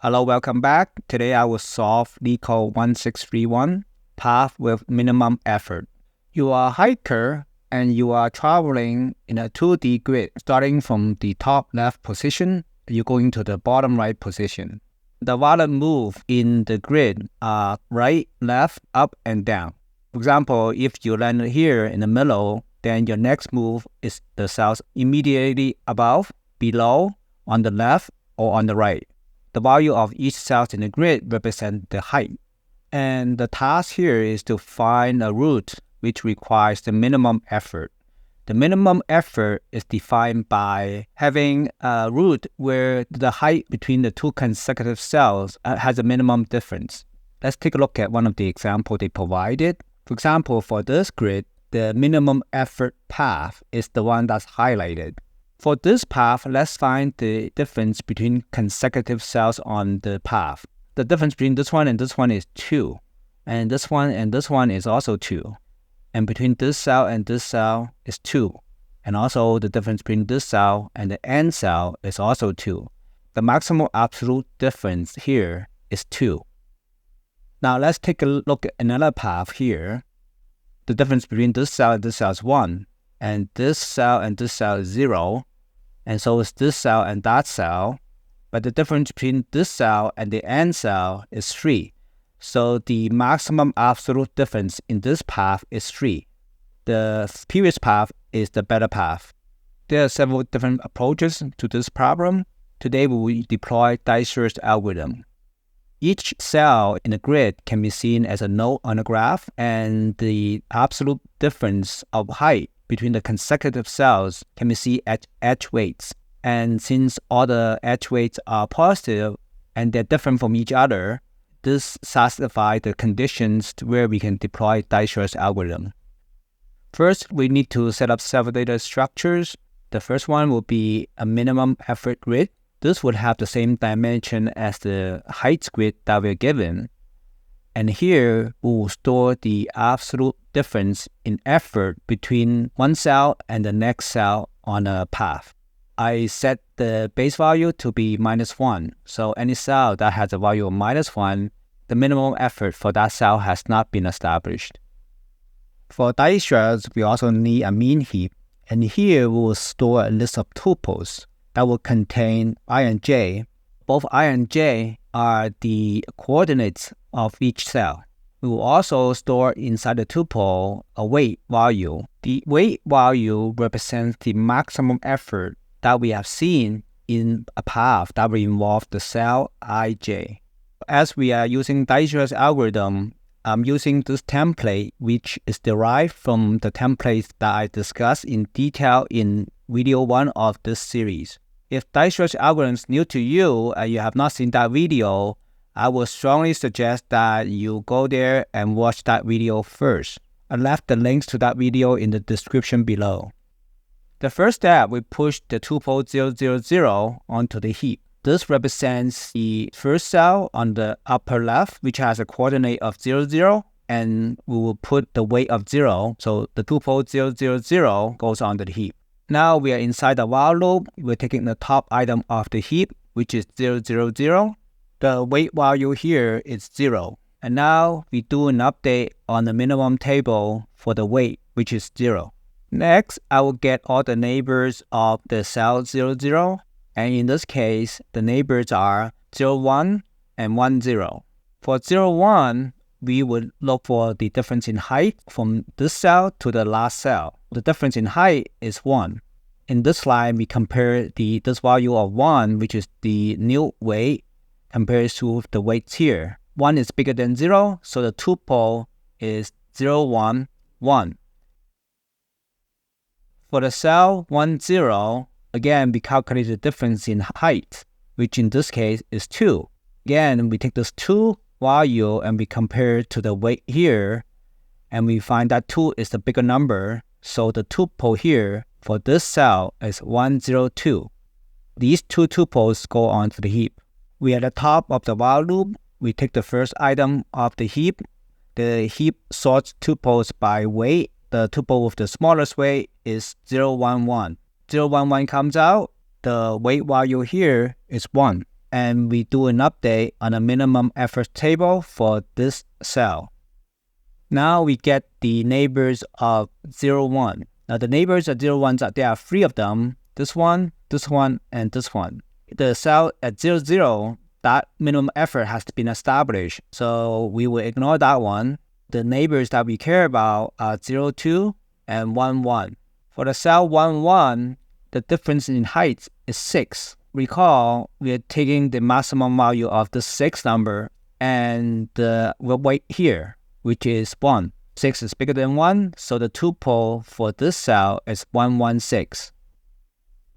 Hello, welcome back. Today I will solve LeetCode 1631, Path with Minimum Effort. You are a hiker and you are traveling in a 2D grid. Starting from the top left position, you're going to the bottom right position. The valid move in the grid are right, left, up, and down. For example, if you land here in the middle, then your next move is the cells immediately above, below, on the left, or on the right. The value of each cell in the grid represents the height. And the task here is to find a route which requires the minimum effort. The minimum effort is defined by having a route where the height between the two consecutive cells has a minimum difference. Let's take a look at one of the examples they provided. For example, for this grid, the minimum effort path is the one that's highlighted. For this path, let's find the difference between consecutive cells on the path. The difference between this one and this one is 2. And this one is also 2. And between this cell and this cell is 2. And also the difference between this cell and the end cell is also 2. The maximum absolute difference here is 2. Now let's take a look at another path here. The difference between this cell and this cell is 1. And this cell and this cell is 0. And so is this cell and that cell. But the difference between this cell and the end cell is 3. So the maximum absolute difference in this path is 3. The previous path is the better path. There are several different approaches to this problem. Today we will deploy Dijkstra's algorithm. Each cell in the grid can be seen as a node on a graph, and the absolute difference of height between the consecutive cells can be seen at edge weights. And since all the edge weights are positive and they're different from each other, this satisfies the conditions where we can deploy Dijkstra's algorithm. First, we need to set up several data structures. The first one will be a minimum effort grid. This would have the same dimension as the height grid that we're given. And here, we will store the absolute difference in effort between one cell and the next cell on a path. I set the base value to be -1. So any cell that has a value of -1, the minimum effort for that cell has not been established. For Dijkstra's, we also need a mean heap. And here, we will store a list of tuples that will contain I and j. Both I and j are the coordinates of each cell. We will also store inside the tuple a weight value. The weight value represents the maximum effort that we have seen in a path that will involve the cell ij. As we are using Dijkstra's algorithm, I'm using this template, which is derived from the templates that I discussed in detail in video 1 of this series. If Dijkstra's algorithm is new to you and you have not seen that video, I would strongly suggest that you go there and watch that video first. I left the links to that video in the description below. The first step, we push the tuple 000 onto the heap. This represents the first cell on the upper left, which has a coordinate of 0, and we will put the weight of 0. So the tuple 000 goes on the heap. Now we are inside the while loop. We're taking the top item of the heap, which is 000. The weight value here is 0. And now we do an update on the minimum table for the weight, which is 0. Next, I will get all the neighbors of the cell 0. And in this case, the neighbors are 01 and 10. For 01, we would look for the difference in height from this cell to the last cell. The difference in height is 1. In this slide, we compare this value of 1, which is the new weight, compared to the weights here. 1 is bigger than 0, so the tuple is 0, 1, 1. For the cell 10, again, we calculate the difference in height, which in this case is 2. Again, we take this 2 value and we compare it to the weight here, and we find that 2 is the bigger number, so the tuple here for this cell is 102. These two tuples go onto the heap. We are at the top of the while loop. We take the first item of the heap. The heap sorts tuples by weight. The tuple with the smallest weight is 011. 011 comes out. The weight value here is 1. and we do an update on the minimum effort table for this cell. Now we get the neighbors of 0, 1. Now the neighbors of 0, 1, there are 3 of them. This one, and this one. The cell at 0, 0, that minimum effort has been established. So we will ignore that one. The neighbors that we care about are 0, 2 and 1, 1. For the cell 1, 1, the difference in height is 6. Recall, we are taking the maximum value of the 6 number and the weight here, which is 1. 6 is bigger than 1, so the tuple for this cell is 116.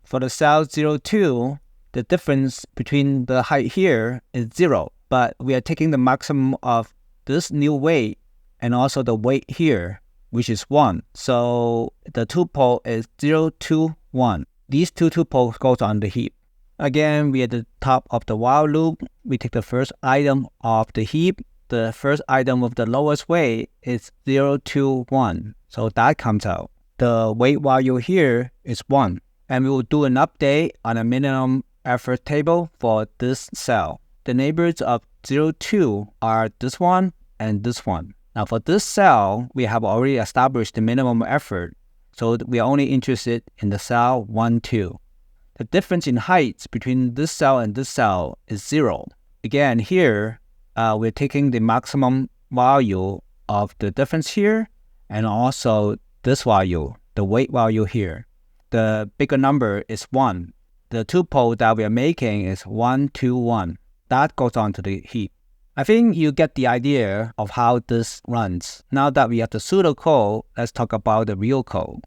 For the cell 0, 2, the difference between the height here is 0, but we are taking the maximum of this new weight and also the weight here, which is 1. So the tuple is 0, 2, 1. These 2 tuples goes on the heap. Again, we are at the top of the while loop. We take the first item of the heap. The first item with the lowest weight is 0, 2, 1. So that comes out. The weight value here is 1. And we will do an update on a minimum effort table for this cell. The neighbors of 0, 2 are this one and this one. Now for this cell, we have already established the minimum effort. So we are only interested in the cell 1, 2. The difference in height between this cell and this cell is 0. Again, here, we're taking the maximum value of the difference here and also this value, the weight value here. The bigger number is 1. The tuple that we are making is 1, 2, 1. That goes on to the heap. I think you get the idea of how this runs. Now that we have the pseudocode, let's talk about the real code.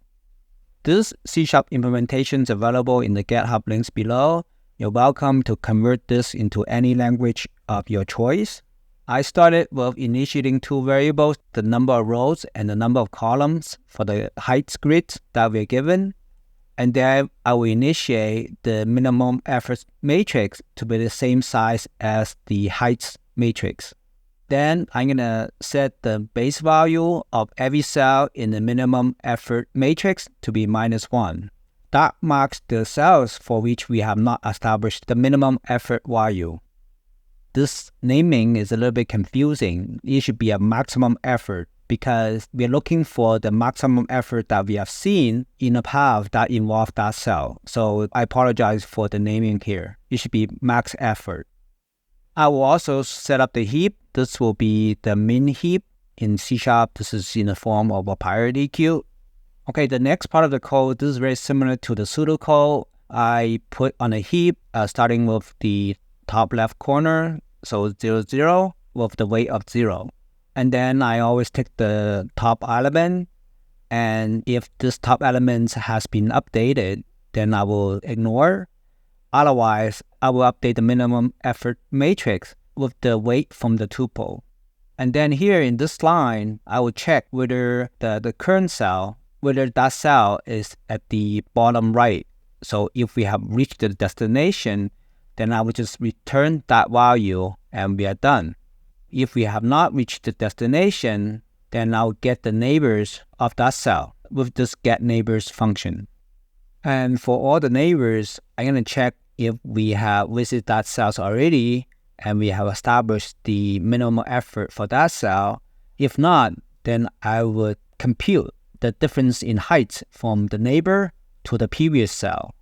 This C# implementation is available in the GitHub links below. You're welcome to convert this into any language of your choice. I started with initiating 2 variables, the number of rows and the number of columns for the height grid that we're given. And then I will initiate the minimum effort matrix to be the same size as the height matrix. Then I'm going to set the base value of every cell in the minimum effort matrix to be -1. That marks the cells for which we have not established the minimum effort value. This naming is a little bit confusing. It should be a maximum effort because we're looking for the maximum effort that we have seen in a path that involves that cell. So I apologize for the naming here. It should be max effort. I will also set up the heap. This will be the min heap in C#. This is in the form of a priority queue. Okay, the next part of the code, this is very similar to the pseudocode. I put on a heap starting with the top left corner, so 0, 0 with the weight of 0. And then I always take the top element, and if this top element has been updated, then I will ignore. Otherwise, I will update the minimum effort matrix with the weight from the tuple. And then here in this line, I will check whether the current cell, whether that cell is at the bottom right. So if we have reached the destination, then I will just return that value and we are done. If we have not reached the destination, then I'll get the neighbors of that cell with this getNeighbors function. And for all the neighbors, I'm going to check if we have visited that cells already and we have established the minimum effort for that cell. If not, then I would compute the difference in height from the neighbor to the previous cell.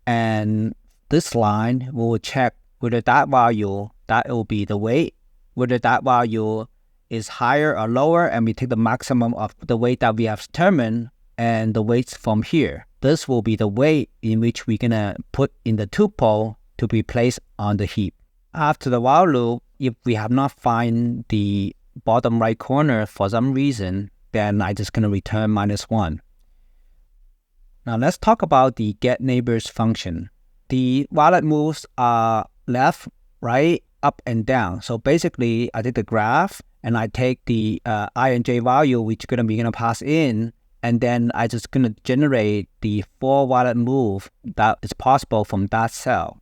And this line will check whether that value, that will be the weight, whether that value is higher or lower, and we take the maximum of the weight that we have determined and the weights from here. This will be the weight in which we're going to put in the tuple to be placed on the heap. After the while loop, if we have not found the bottom right corner for some reason, then I'm just going to return -1. Now let's talk about the getNeighbors function. The wallet moves are left, right, up, and down. So basically, I take the graph and I take the I and j value which we're going to pass in, and then I just going to generate the 4 wallet move that is possible from that cell.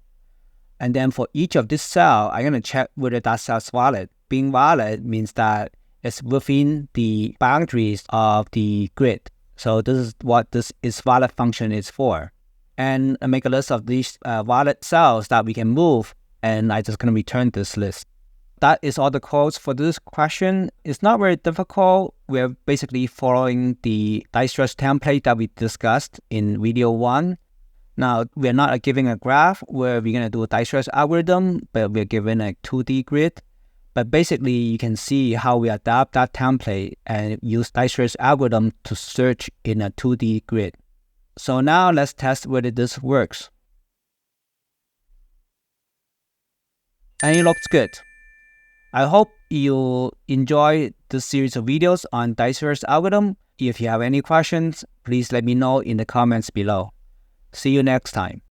And then for each of this cell, I'm going to check whether that cell's valid. Being valid means that it's within the boundaries of the grid. So this is what this is valid function is for. And I make a list of these valid cells that we can move. and I just going to return this list. That is all the codes for this question. It's not very difficult. We're basically following the Dijkstra template that we discussed in video 1. Now, we're not giving a graph where we're going to do a Dijkstra's algorithm, but we're given a 2D grid. But basically, you can see how we adapt that template and use Dijkstra's algorithm to search in a 2D grid. So now let's test whether this works. And it looks good. I hope you enjoy this series of videos on Dijkstra's algorithm. If you have any questions, please let me know in the comments below. See you next time.